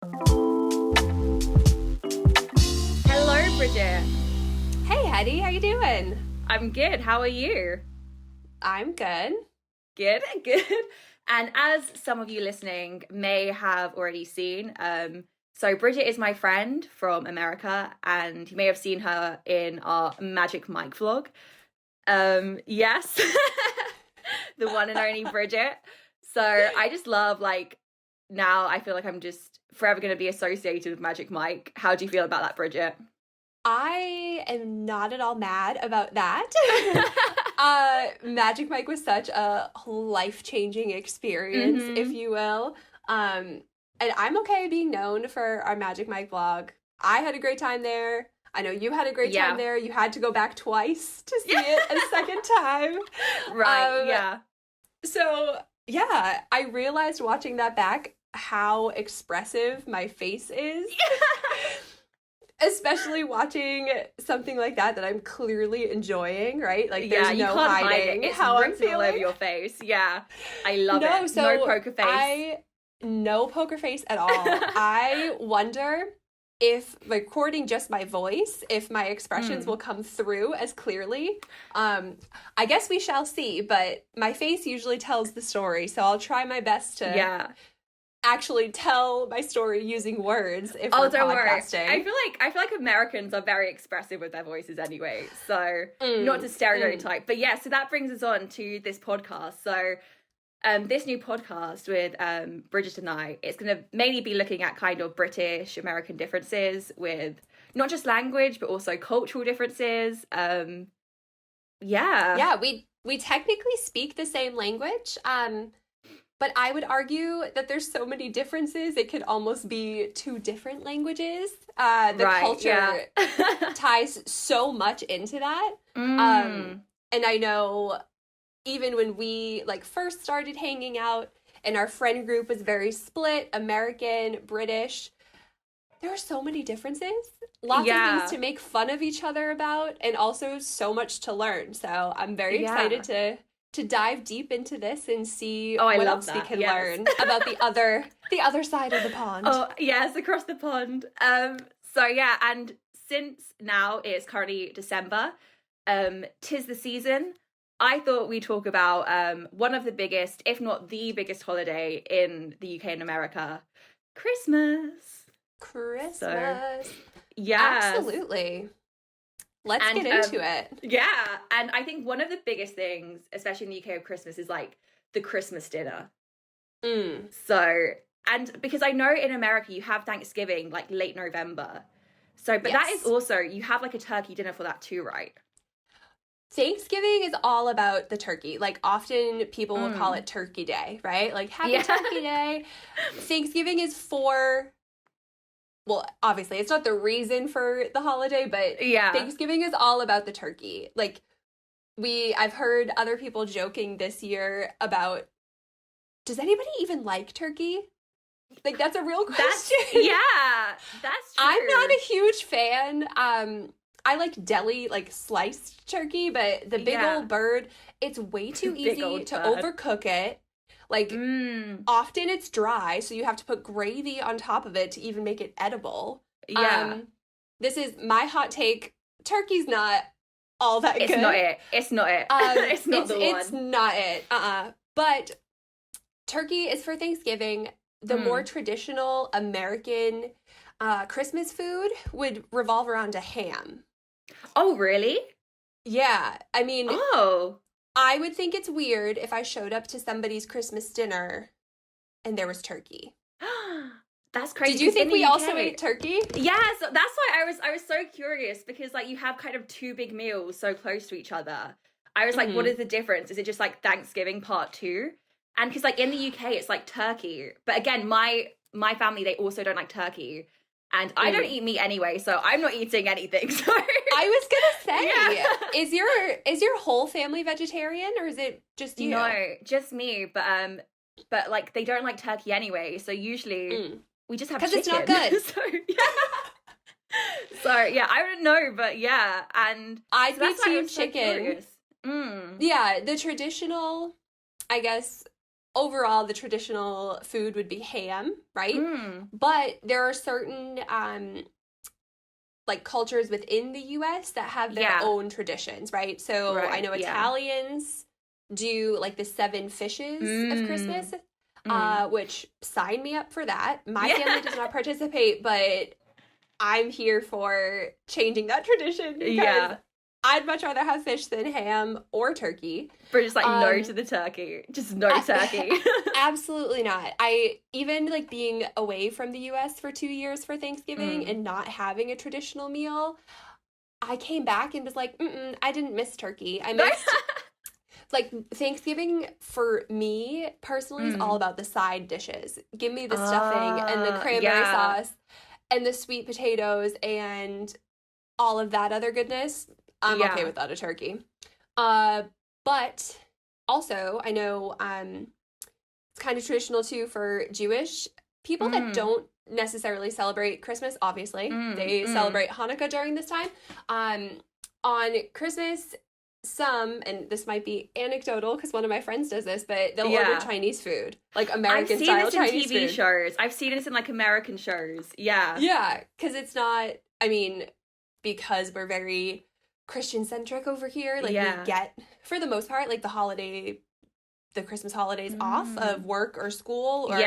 Hello, Bridget. Hey, Hetty, how you doing? I'm good. How are you? I'm good. Good, good. And as some of you listening may have already seen, so Bridget is my friend from America, and you may have seen her in our Magic Mike vlog. Yes, the one and only Bridget. So I just love, now I feel like I'm just forever going to be associated with Magic Mike. How do you feel about that, Bridget? I am not at all mad about that. Magic Mike was such a life-changing experience, if you will. And I'm okay being known for our Magic Mike vlog. I had a great time there. I know you had a great time there. You had to go back twice to see it a second time. Right, yeah. So, yeah, I realized watching that back how expressive my face is. Especially watching something like that I'm clearly enjoying, right? Like there's you no can't hiding hide it. It's how I'm written all over feeling. your face. Yeah, I love it. So No poker face. No poker face at all. I wonder if recording just my voice, if my expressions will come through as clearly. I guess we shall see, but my face usually tells the story, so I'll try my best to actually tell my story using words if we're don't podcasting. Worry. I feel like Americans are very expressive with their voices anyway. So not to stereotype, but yeah. So that brings us on to this podcast. So this new podcast with Bridget and I, it's going to mainly be looking at kind of British American differences with not just language but also cultural differences. Yeah, we technically speak the same language. But I would argue that there's so many differences, it could almost be two different languages. Culture ties so much into that. And I know even when we first started hanging out and our friend group was very split, American, British, there are so many differences. Lots of things to make fun of each other about, and also so much to learn. So I'm very excited to dive deep into this and see what else we can learn about the other side of the pond. Oh, yes, across the pond. And since now it's currently December, 'tis the season, I thought we'd talk about one of the biggest, if not the biggest holiday in the UK and America, Christmas. So, absolutely. Let's get into it. Yeah, and I think one of the biggest things, especially in the UK of Christmas, is the Christmas dinner. So, and because I know in America you have Thanksgiving late November. So, but that is also, you have a turkey dinner for that too, right? Thanksgiving is all about the turkey. Often people will call it Turkey Day, right? Happy Turkey Day. Thanksgiving is for... Well, obviously, it's not the reason for the holiday, but Thanksgiving is all about the turkey. I've heard other people joking this year about, does anybody even like turkey? That's a real question. That's true. I'm not a huge fan. I like deli, sliced turkey, but the big old bird, it's way too easy to overcook it. Often it's dry, so you have to put gravy on top of it to even make it edible. This is my hot take. Turkey's not all that good. It's not it. It's not it. It's not the one. It's not it. But turkey is for Thanksgiving. The more traditional American Christmas food would revolve around a ham. Oh, really? Yeah. I mean... Oh. I would think it's weird if I showed up to somebody's Christmas dinner and there was turkey. That's crazy. Did you think we also ate turkey? Yes, that's why I was so curious, because you have kind of two big meals so close to each other. I was what is the difference? Is it just Thanksgiving part 2? And because in the UK it's turkey, but again my family, they also don't like turkey. And I don't eat meat anyway, so I'm not eating anything. So I was gonna say, is your whole family vegetarian, or is it just you? No, just me. But they don't like turkey anyway, so usually we just have chicken. Because it's not good. So yeah, I don't know, but yeah, and I'd so be that's why team I'm so chicken. curious. Yeah, the traditional, I guess, overall the traditional food would be ham, right? Mm. But there are certain like cultures within the US that have their own traditions, right? So I know Italians do like the 7 fishes of Christmas, which sign me up for that. My family does not participate, but I'm here for changing that tradition because I'd much rather have fish than ham or turkey. But just like no to the turkey. Just no turkey. Absolutely not. I even like being away from the US for 2 years for Thanksgiving and not having a traditional meal, I came back and was like, I didn't miss turkey. I missed like Thanksgiving for me personally is all about the side dishes. Give me the stuffing and the cranberry sauce and the sweet potatoes and all of that other goodness. I'm okay without a turkey. But also, I know it's kind of traditional too for Jewish people that don't necessarily celebrate Christmas, obviously. They celebrate Hanukkah during this time. On Christmas, and this might be anecdotal because one of my friends does this, but they'll order Chinese food, like American style Chinese food. I've seen this in TV shows. I've seen this in like American shows. Yeah. Yeah, because it's not, I mean, because we're very Christian centric over here, like we get, for the most part, like the Christmas holidays off of work or school or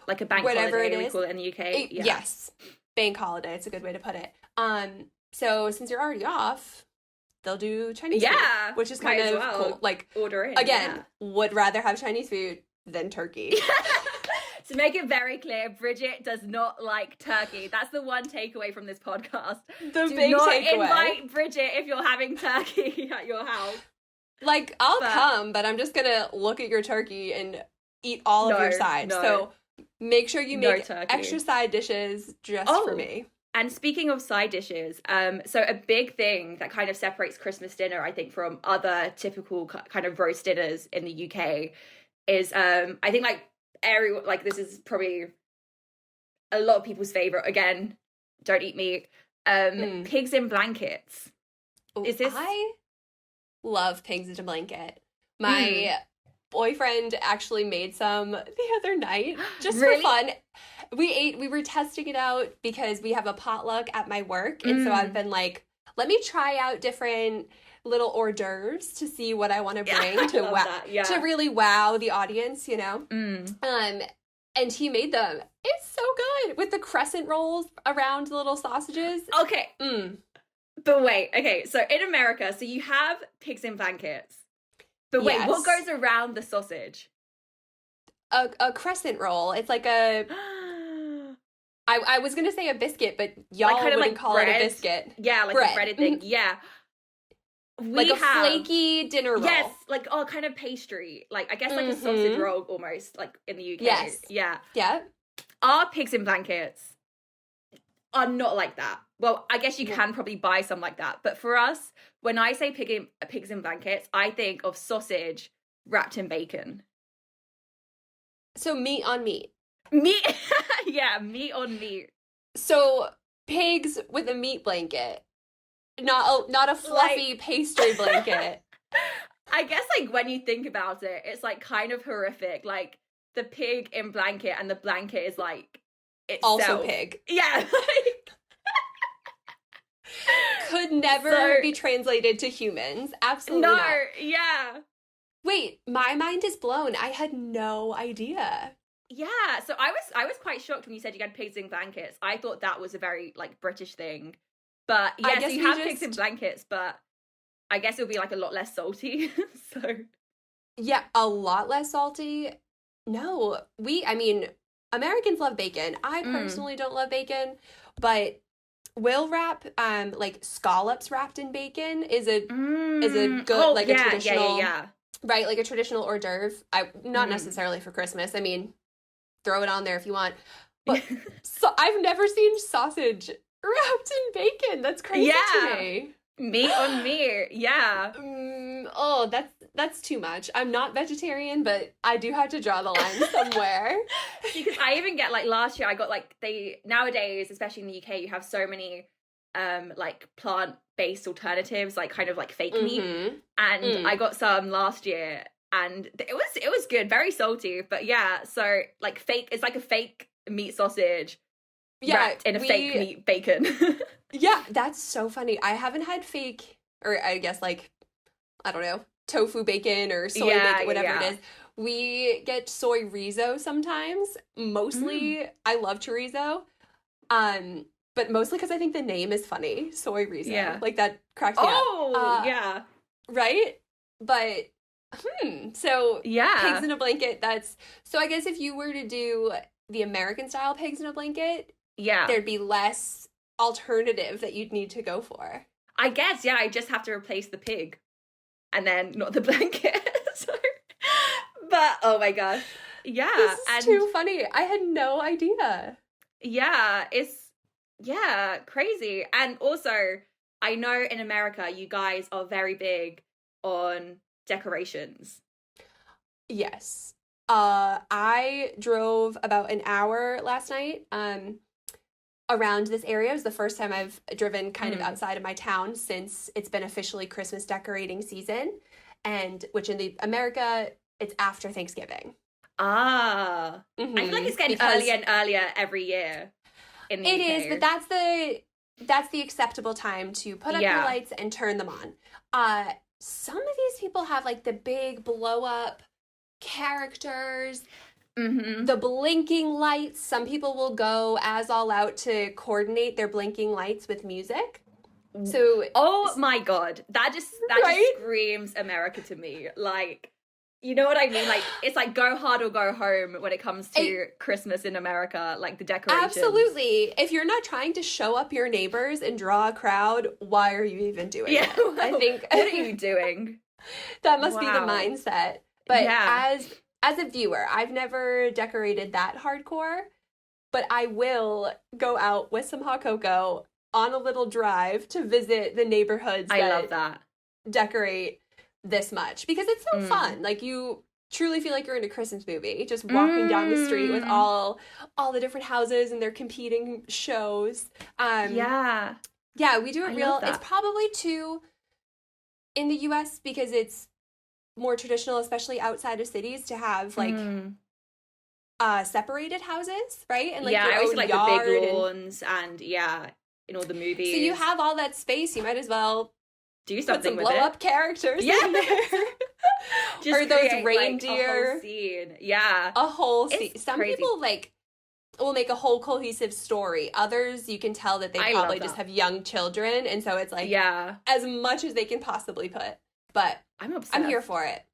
like a bank whatever holiday, it is. we call it in the UK. Yes, bank holiday. It's a good way to put it. So since you're already off, they'll do Chinese food, which is kind of cool. Like, order in. Again, would rather have Chinese food than turkey. To make it very clear, Bridget does not like turkey. That's the one takeaway from this podcast. Do big not takeaway. Invite Bridget if you're having turkey at your house. Like, I'll come, but I'm just gonna look at your turkey and eat all of your sides. So make sure you make extra side dishes just for me. And speaking of side dishes, so a big thing that kind of separates Christmas dinner, I think, from other typical kind of roast dinners in the UK is, I think, this is probably a lot of people's favorite. Again, don't eat meat. Pigs in blankets. Is this? I love pigs in a blanket. My boyfriend actually made some the other night just for fun. We were testing it out because we have a potluck at my work, and so I've been like, let me try out different little hors d'oeuvres to see what I want to bring to really wow the audience, you know. And he made them. It's so good with the crescent rolls around the little sausages. Okay. But wait, okay, so in America, so you have pigs in blankets. But wait, what goes around the sausage? A crescent roll. It's like a I was gonna say a biscuit, but y'all kind of wouldn't call it a biscuit. Yeah, like bread. A breaded thing. Yeah. Like a flaky dinner roll. Yes, like kind of pastry. Like I guess like a sausage roll almost, like in the UK. Yes. Yeah. Yeah. Our pigs in blankets are not like that. Well, I guess you can probably buy some like that. But for us, when I say pigs in blankets, I think of sausage wrapped in bacon. So meat on meat. Meat, yeah, meat on meat. So pigs with a meat blanket, not a fluffy pastry blanket. I guess like when you think about it, it's like kind of horrific. Like the pig in blanket, and the blanket is like itself. Also pig. Yeah. Could never be translated to humans. Absolutely not. Yeah. Wait, my mind is blown. I had no idea. Yeah, so I was quite shocked when you said you had pigs in blankets. I thought that was a very like British thing. But yes, so you have pigs in blankets, but I guess it'll be like a lot less salty. So yeah, a lot less salty. No, Americans love bacon. I personally don't love bacon, but will wrap like scallops wrapped in bacon is a good a traditional right, like a traditional hors d'oeuvre. Not necessarily for Christmas. I mean, throw it on there if you want. But so I've never seen sausage wrapped in bacon. That's crazy to me. Meat on meat, yeah. That's too much. I'm not vegetarian, but I do have to draw the line somewhere. Because I even get like last year I got like nowadays, especially in the UK, you have so many like plant-based alternatives, like kind of like fake meat. And I got some last year and it was good, very salty. But yeah, so like it's like a fake meat sausage wrapped in a fake meat bacon. Yeah, that's so funny. I haven't had fake, or I guess like, I don't know, tofu bacon or soy bacon, whatever it is. We get soy riso sometimes. Mostly, I love chorizo. But mostly because I think the name is funny, soy riso. Yeah. Like that cracks me up. Oh, yeah. Right? But, so pigs in a blanket, so I guess if you were to do the American style pigs in a blanket, there'd be less alternative that you'd need to go for. I guess, I just have to replace the pig and then not the blanket. But oh my gosh. Yeah. This is too funny. I had no idea. Yeah, it's crazy. And also, I know in America you guys are very big on decorations. Yes. I drove about an hour last night around this area. It was the first time I've driven kind of outside of my town since it's been officially Christmas decorating season, and which in America it's after Thanksgiving. I feel like it's getting earlier and earlier every year in the UK. It is, but that's the acceptable time to put up your lights and turn them on. Some of these people have like the big blow up characters, the blinking lights. Some people will go as all out to coordinate their blinking lights with music. So, oh my God, that just screams America to me. Like, you know what I mean? Like, it's like go hard or go home when it comes to Christmas in America, like the decorations. Absolutely. If you're not trying to show up your neighbors and draw a crowd, why are you even doing it? I think. What are you doing? That must be the mindset. But as a viewer, I've never decorated that hardcore, but I will go out with some hot cocoa on a little drive to visit the neighborhoods I love that. Decorate this much, because it's so fun. Like, you truly feel like you're in a Christmas movie, just walking down the street with all the different houses and their competing shows. We do it real. It's probably too in the US because it's more traditional, especially outside of cities, to have like separated houses, right? And like your own like yard, the big lawns and in all the movies. So you have all that space, you might as well do something with blow up characters in there. Just or those create, reindeer. Like, a whole scene. Yeah. A whole scene. Some crazy. people will make a whole cohesive story. Others, you can tell that they probably just have young children, and so it's like as much as they can possibly put. But I'm here for it.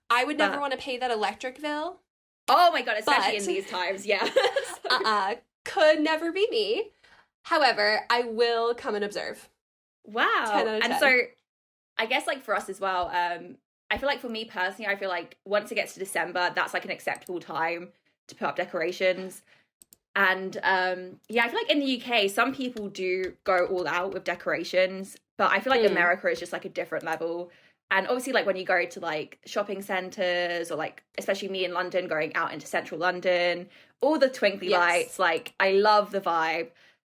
I would never want to pay that electric bill. Oh my God, especially in these times, Could never be me. However, I will come and observe. Wow. 10 out of 10. And so I guess like for us as well, I feel like for me personally, I feel like once it gets to December, that's like an acceptable time to put up decorations. And I feel like in the UK, some people do go all out with decorations, but I feel like America is just like a different level. And obviously, like when you go to like shopping centres, or like especially me in London, going out into central London, all the twinkly lights, like I love the vibe.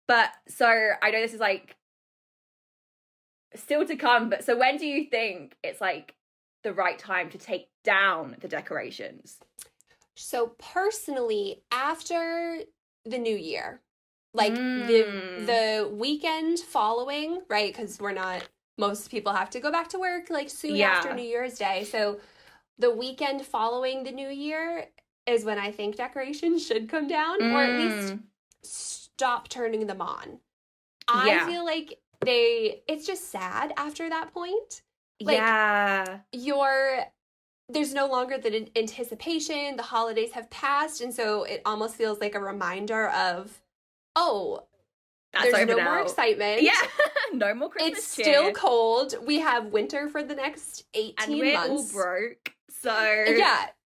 But so I know this is like still to come, but so when do you think it's like the right time to take down the decorations? So personally, after the new year, like the weekend following, right? Because most people have to go back to work like soon after New Year's Day. So the weekend following the new year is when I think decorations should come down, or at least stop turning them on. I feel like it's just sad after that point. Like, there's no longer the anticipation, the holidays have passed, and so it almost feels like a reminder of, there's no more excitement. Yeah, no more Christmas It's still cold. We have winter for the next 18 months. And we're all broke, so...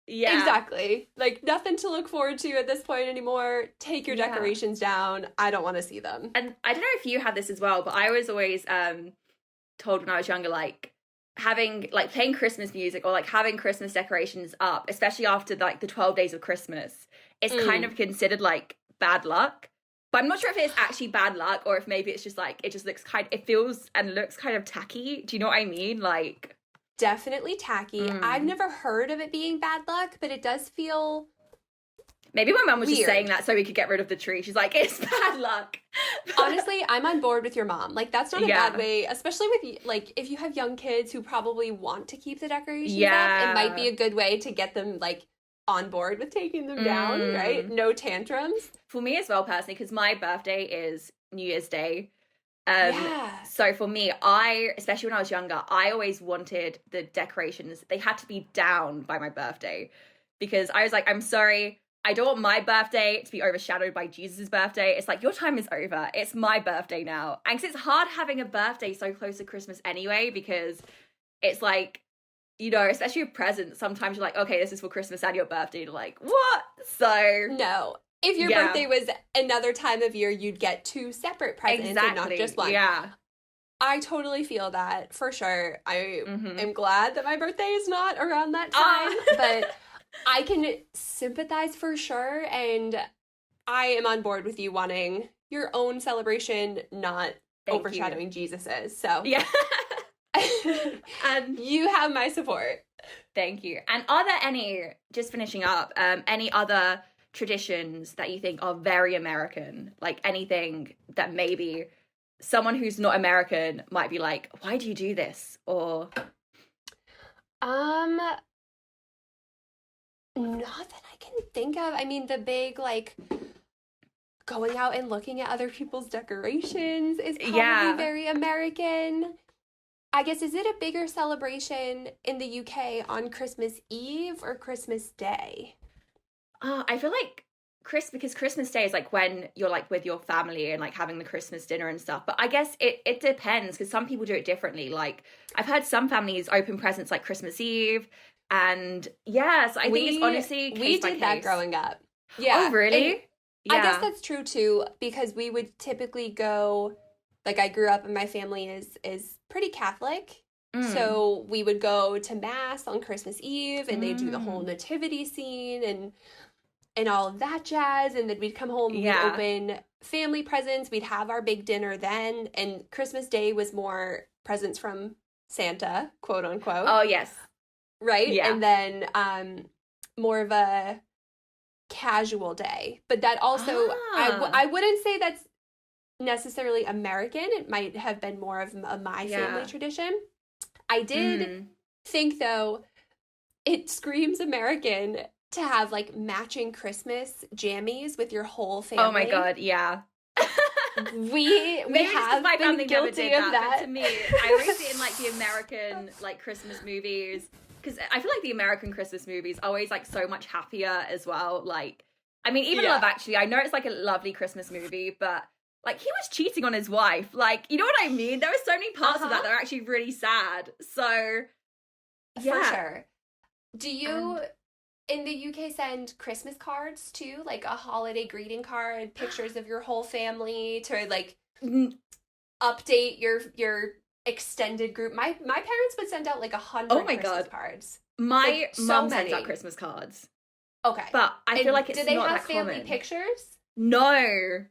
Yeah, exactly. Like, nothing to look forward to at this point anymore. Take your decorations down. I don't want to see them. And I don't know if you had this as well, but I was always told when I was younger, like, playing Christmas music or like having Christmas decorations up, especially after like the 12 days of Christmas, is kind of considered like bad luck. But I'm not sure if it's actually bad luck or if maybe it's just like it feels and looks kind of tacky. Do you know what I mean? Like, definitely tacky. I've never heard of it being bad luck, but it does feel maybe my mum was weird. just saying that so we could get rid of the tree. She's like, it's bad luck. Honestly, I'm on board with your mom. Like, that's not a bad way, especially with, like, if you have young kids who probably want to keep the decorations up, it might be a good way to get them, like, on board with taking them down, right? No tantrums. For me as well, personally, because my birthday is New Year's Day. So for me, especially when I was younger, I always wanted the decorations. They had to be down by my birthday because I was like, I'm sorry, I don't want my birthday to be overshadowed by Jesus' birthday. It's like, your time is over. It's my birthday now. And it's hard having a birthday so close to Christmas anyway, because it's like, you know, especially with presents, sometimes you're like, okay, this is for Christmas and your birthday. You're like, what? So no. If your birthday was another time of year, you'd get 2 separate presents and not just one. Yeah. I totally feel that, for sure. I am glad that my birthday is not around that time, but I can sympathize for sure, and I am on board with you wanting your own celebration, not overshadowing Jesus's. So yeah. And you have my support. Thank you. And are there any, just finishing up, any other traditions that you think are very American? Like anything that maybe someone who's not American might be like, why do you do this? Or not that I can think of. I mean, the big, like, going out and looking at other people's decorations is probably very American. I guess, is it a bigger celebration in the UK on Christmas Eve or Christmas Day? I feel like because Christmas Day is like when you're like with your family and like having the Christmas dinner and stuff. But I guess it depends, because some people do it differently. Like I've heard some families open presents like Christmas Eve. And yes, I think it's honestly case we by did case. that growing up. Yeah. Oh, really? I guess that's true too, because we would typically go, like, I grew up and my family is pretty Catholic. So we would go to Mass on Christmas Eve, and they'd do the whole nativity scene and all of that jazz, and then we'd come home, we'd open family presents, we'd have our big dinner then, and Christmas Day was more presents from Santa, quote unquote. Oh, yes. Right? Yeah. And then more of a casual day. But that also, I wouldn't say that's necessarily American. It might have been more of my family tradition. I did think, though, it screams American to have, like, matching Christmas jammies with your whole family. Oh my God, yeah. we have my been family guilty never did of that. But to me, I always see it in, like, the American, like, Christmas movies, because I feel like the American Christmas movies are always, like, so much happier as well. Like, I mean, even Love Actually, I know it's, like, a lovely Christmas movie, but like, he was cheating on his wife. Like, you know what I mean? There were so many parts of that that are actually really sad. So, yeah. For sure. Do you, in the UK, send Christmas cards too? Like a holiday greeting card, pictures of your whole family to, like, update your extended group? My parents would send out, like, 100 Christmas cards. My mum sends out Christmas cards. Okay. But I feel like it's not that common. Do they have family pictures? No.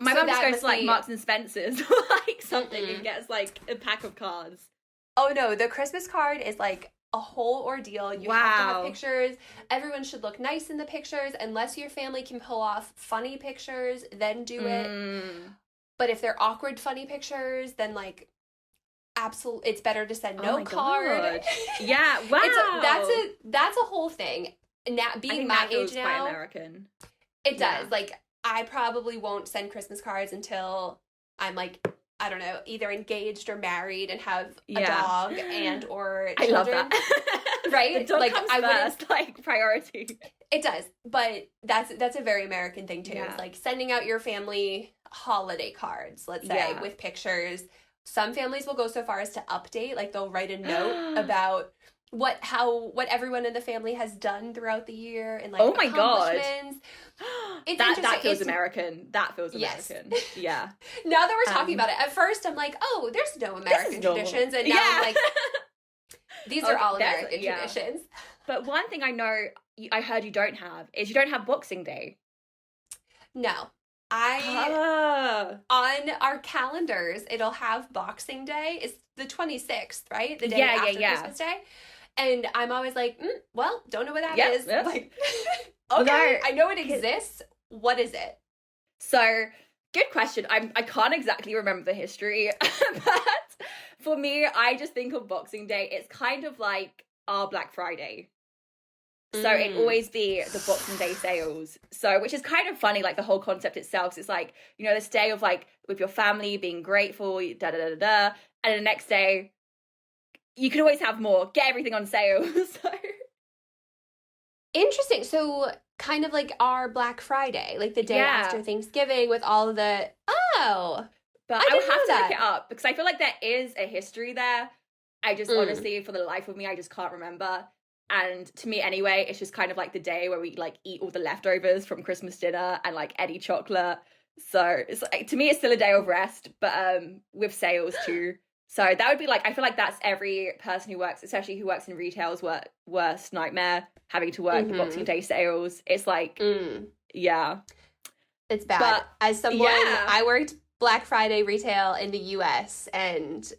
My mum just goes to, like, Marks and Spencer's or, like, something and gets, like, a pack of cards. Oh, no. The Christmas card is, like, a whole ordeal. You have to have pictures. Everyone should look nice in the pictures. Unless your family can pull off funny pictures, then do it. But if they're awkward funny pictures, then, like, it's better to send no card. Yeah, wow. That's a whole thing. Now, being my age now, quite American. It does. Like, I probably won't send Christmas cards until I'm, like, I don't know, either engaged or married and have a dog and or children. I love that. Right? The dog like, comes first, like, priority. It does. But that's a very American thing too. It's like sending out your family holiday cards, let's say, with pictures. Some families will go so far as to update, like they'll write a note about what everyone in the family has done throughout the year and, like, accomplishments. It's that feels American. That feels American. Yeah. Now that we're talking about it, at first I'm like, oh, there's no American traditions, and now I'm like, these are all American traditions. But one thing I heard you don't have is you don't have Boxing Day. No. On on our calendars, it'll have Boxing Day. It's the 26th, right? The day after Christmas Day. And I'm always like, well, don't know what that is. Yep. Like, okay, no, I know it exists. What is it? So, good question. I can't exactly remember the history, but for me, I just think of Boxing Day. It's kind of like our Black Friday. So it'd always be the Boxing Day sales. So, which is kind of funny, like the whole concept itself. So it's like, you know, this day of like with your family, being grateful, da da da da, and the next day, you can always have more. Get everything on sale. So interesting. So kind of like our Black Friday, like the day after Thanksgiving with all of the But I would have to look it up because I feel like there is a history there. I just honestly, for the life of me, I just can't remember. And to me anyway, it's just kind of like the day where we like eat all the leftovers from Christmas dinner and like Eddie chocolate. So it's like, to me, it's still a day of rest, but with sales too. So that would be like, I feel like that's every person who works, especially who works in retail's worst nightmare, having to work the Boxing Day sales. It's like, it's bad. But, as someone, I worked Black Friday retail in the US and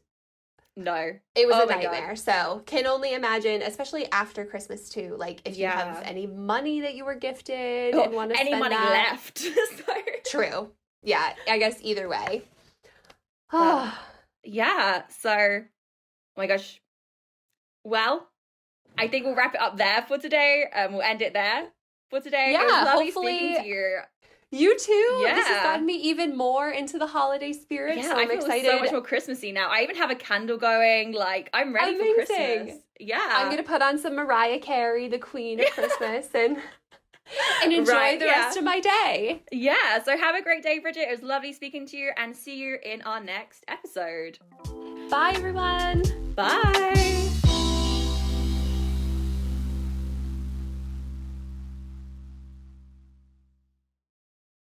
it was a nightmare. God. So can only imagine, especially after Christmas too, like if you have any money that you were gifted and want to spend any money left. So. True. Yeah, I guess either way. Yeah, so, oh my gosh. Well, I think we'll wrap it up there for today. We'll end it there for today. Yeah, it was lovely hopefully speaking to you. You too. Yeah. This has gotten me even more into the holiday spirit. Yeah, so I'm excited. So much more Christmassy now. I even have a candle going. Like, I'm ready for Christmas. Yeah. I'm going to put on some Mariah Carey, the Queen of Christmas, and enjoy the rest of my day. Yeah. So have a great day, Bridget. It was lovely speaking to you, and see you in our next episode. Bye, everyone. Bye.